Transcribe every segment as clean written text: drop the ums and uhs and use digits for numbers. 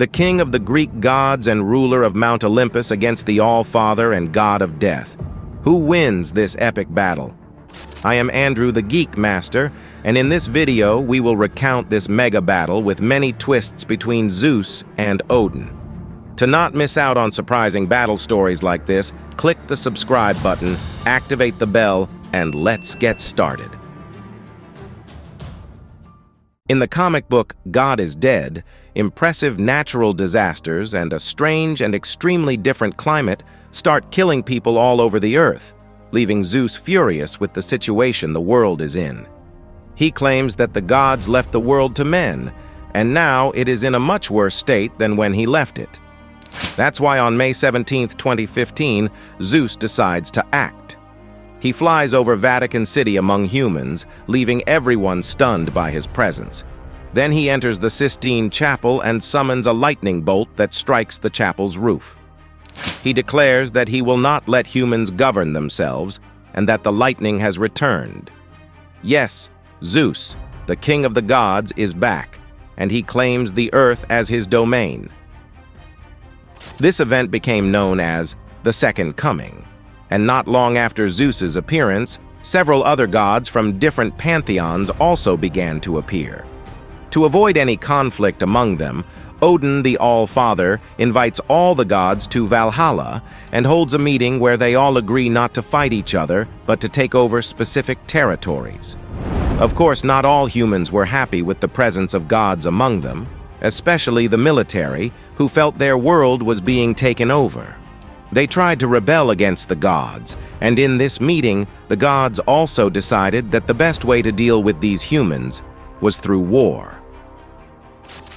the king of the Greek gods and ruler of Mount Olympus against the All-Father and God of Death. Who wins this epic battle? I am Andrew the Geek Master, and in this video we will recount this mega battle with many twists between Zeus and Odin. To not miss out on surprising battle stories like this, click the subscribe button, activate the bell, and let's get started. In the comic book God is Dead, impressive natural disasters and a strange and extremely different climate start killing people all over the earth, leaving Zeus furious with the situation the world is in. He claims that the gods left the world to men, and now it is in a much worse state than when he left it. That's why on May 17, 2015, Zeus decides to act. He flies over Vatican City among humans, leaving everyone stunned by his presence. Then he enters the Sistine Chapel and summons a lightning bolt that strikes the chapel's roof. He declares that he will not let humans govern themselves and that the lightning has returned. Yes, Zeus, the king of the gods, is back, and he claims the earth as his domain. This event became known as the Second Coming, and not long after Zeus's appearance, several other gods from different pantheons also began to appear. To avoid any conflict among them, Odin the All-Father invites all the gods to Valhalla and holds a meeting where they all agree not to fight each other, but to take over specific territories. Of course, not all humans were happy with the presence of gods among them, especially the military, who felt their world was being taken over. They tried to rebel against the gods, and in this meeting, the gods also decided that the best way to deal with these humans was through war.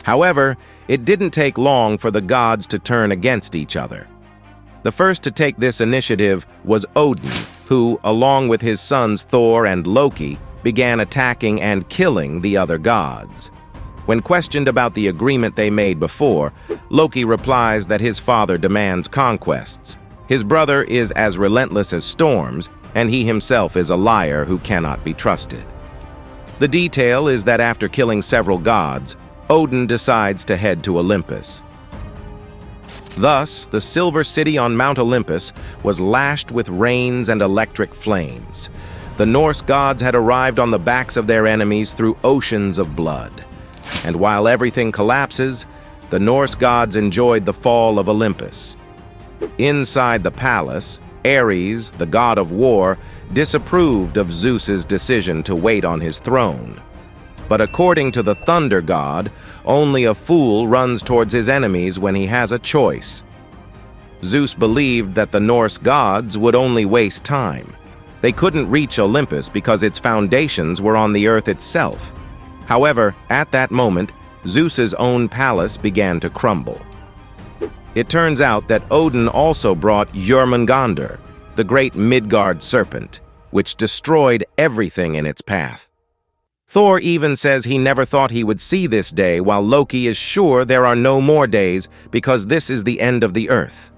However, it didn't take long for the gods to turn against each other. The first to take this initiative was Odin, who, along with his sons Thor and Loki, began attacking and killing the other gods. When questioned about the agreement they made before, Loki replies that his father demands conquests. His brother is as relentless as storms, and he himself is a liar who cannot be trusted. The detail is that after killing several gods, Odin decides to head to Olympus. Thus, the Silver City on Mount Olympus was lashed with rains and electric flames. The Norse gods had arrived on the backs of their enemies through oceans of blood. And while everything collapses, the Norse gods enjoyed the fall of Olympus. Inside the palace, Ares, the god of war, disapproved of Zeus's decision to wait on his throne. But according to the thunder god, only a fool runs towards his enemies when he has a choice. Zeus believed that the Norse gods would only waste time. They couldn't reach Olympus because its foundations were on the earth itself. However, at that moment, Zeus's own palace began to crumble. It turns out that Odin also brought Jormungandr, the great Midgard serpent, which destroyed everything in its path. Thor even says he never thought he would see this day, while Loki is sure there are no more days because this is the end of the earth.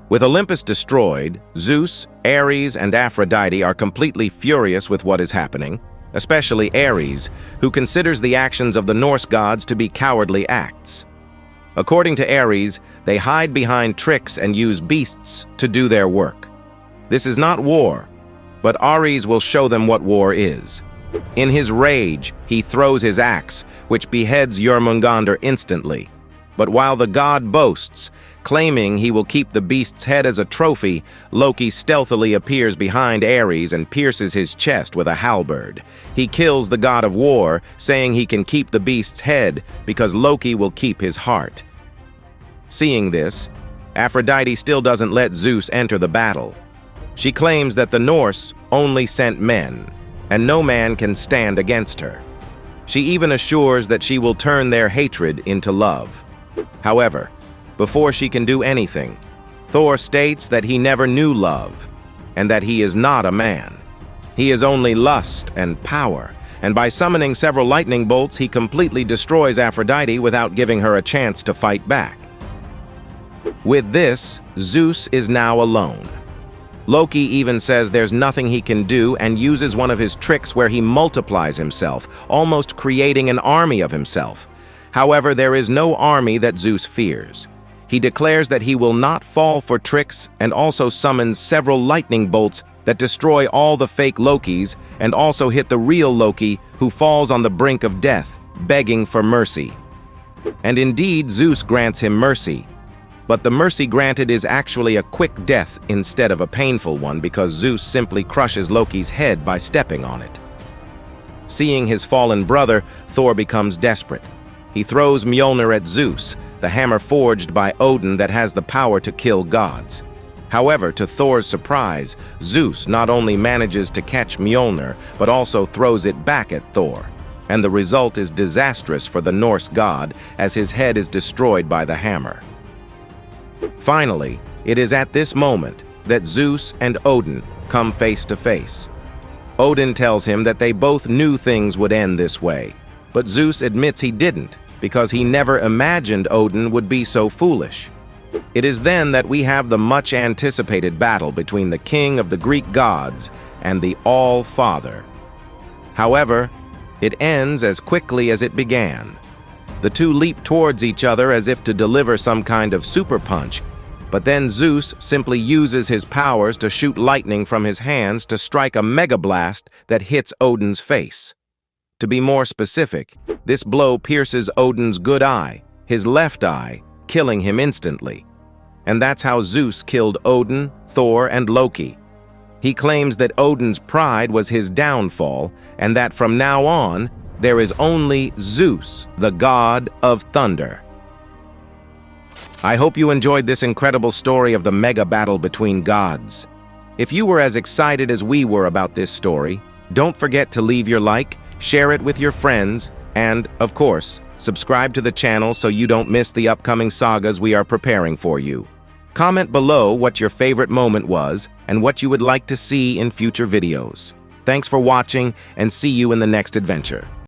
With Olympus destroyed, Zeus, Ares, and Aphrodite are completely furious with what is happening, especially Ares, who considers the actions of the Norse gods to be cowardly acts. According to Ares, they hide behind tricks and use beasts to do their work. This is not war, but Ares will show them what war is. In his rage, he throws his axe, which beheads Jormungandr instantly. But while the god boasts, claiming he will keep the beast's head as a trophy, Loki stealthily appears behind Ares and pierces his chest with a halberd. He kills the god of war, saying he can keep the beast's head because Loki will keep his heart. Seeing this, Aphrodite still doesn't let Zeus enter the battle. She claims that the Norse only sent men, and no man can stand against her. She even assures that she will turn their hatred into love. However, before she can do anything, Thor states that he never knew love, and that he is not a man. He is only lust and power, and by summoning several lightning bolts, he completely destroys Aphrodite without giving her a chance to fight back. With this, Zeus is now alone. Loki even says there's nothing he can do and uses one of his tricks where he multiplies himself, almost creating an army of himself. However, there is no army that Zeus fears. He declares that he will not fall for tricks and also summons several lightning bolts that destroy all the fake Lokis and also hit the real Loki, who falls on the brink of death, begging for mercy. And indeed, Zeus grants him mercy. But the mercy granted is actually a quick death instead of a painful one, because Zeus simply crushes Loki's head by stepping on it. Seeing his fallen brother, Thor becomes desperate. He throws Mjolnir at Zeus, the hammer forged by Odin that has the power to kill gods. However, to Thor's surprise, Zeus not only manages to catch Mjolnir, but also throws it back at Thor. And the result is disastrous for the Norse god, as his head is destroyed by the hammer. Finally, it is at this moment that Zeus and Odin come face to face. Odin tells him that they both knew things would end this way, but Zeus admits he didn't, because he never imagined Odin would be so foolish. It is then that we have the much-anticipated battle between the king of the Greek gods and the All-Father. However, it ends as quickly as it began. The two leap towards each other as if to deliver some kind of super punch, but then Zeus simply uses his powers to shoot lightning from his hands to strike a mega blast that hits Odin's face. To be more specific, this blow pierces Odin's good eye, his left eye, killing him instantly. And that's how Zeus killed Odin, Thor, and Loki. He claims that Odin's pride was his downfall, and that from now on, there is only Zeus, the god of thunder. I hope you enjoyed this incredible story of the mega battle between gods. If you were as excited as we were about this story, don't forget to leave your like, share it with your friends, and, of course, subscribe to the channel so you don't miss the upcoming sagas we are preparing for you. Comment below what your favorite moment was and what you would like to see in future videos. Thanks for watching, and see you in the next adventure.